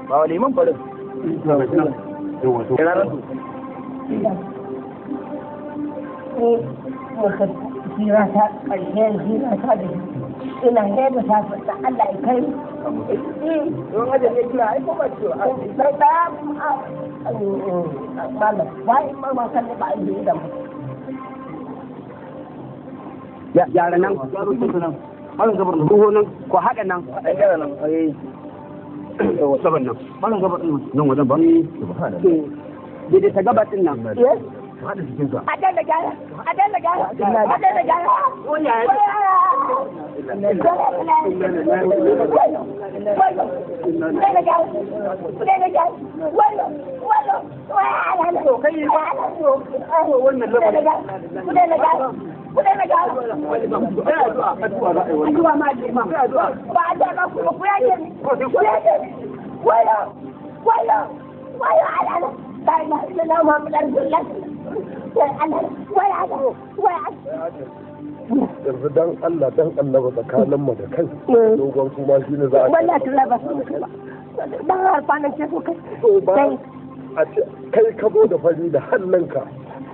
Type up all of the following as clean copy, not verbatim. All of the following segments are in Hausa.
ba wa liman farin hira ta ƙarshen hira ta da ina yadda ta fata Allah ya kai don hajjar ne kira ai kuma ce sai ta malam wai ma ma kan ba a yi da mu yara nan malam gabar ruho nan ko haɗa nan ai gara nan ai saban nan malam gabar nan wajen ba daidai ta gabatin nan haɗa jikinsa a dan da gara a dan da gara a dan da gara wani ya yanzu dan Allah dan annaba tsakanin mu da kai dogon kuma shi ne za a wallahi talla ba dan harfanan ce so kai kai ka zo da fari da hannunka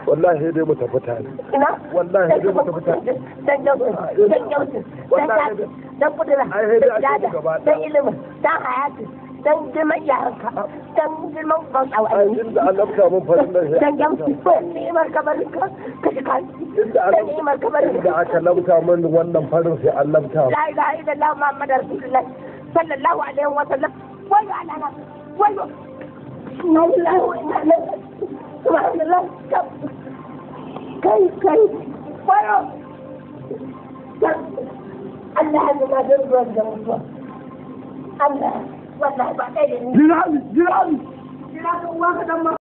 wallahi dai mu tafi tare ina wallahi dai mu tafi tare dan kudura dan ilimin dan hayati dan girman yaranka dan girman bauta ai inda an lafta mun farin nan dan gamsu ni'imar kabarin ka ka dan ni'imar kabarin da aka lafta mun wannan farin sai an lafta la ilaha illallah muhammadar rasulullah sallallahu alaihi wa sallam wai alana wai la ilaha illallah subhanallah kai wayo Allah ya ga da mutuwa Allah wallahi ba ɗaya ne. Jira uwa ka dan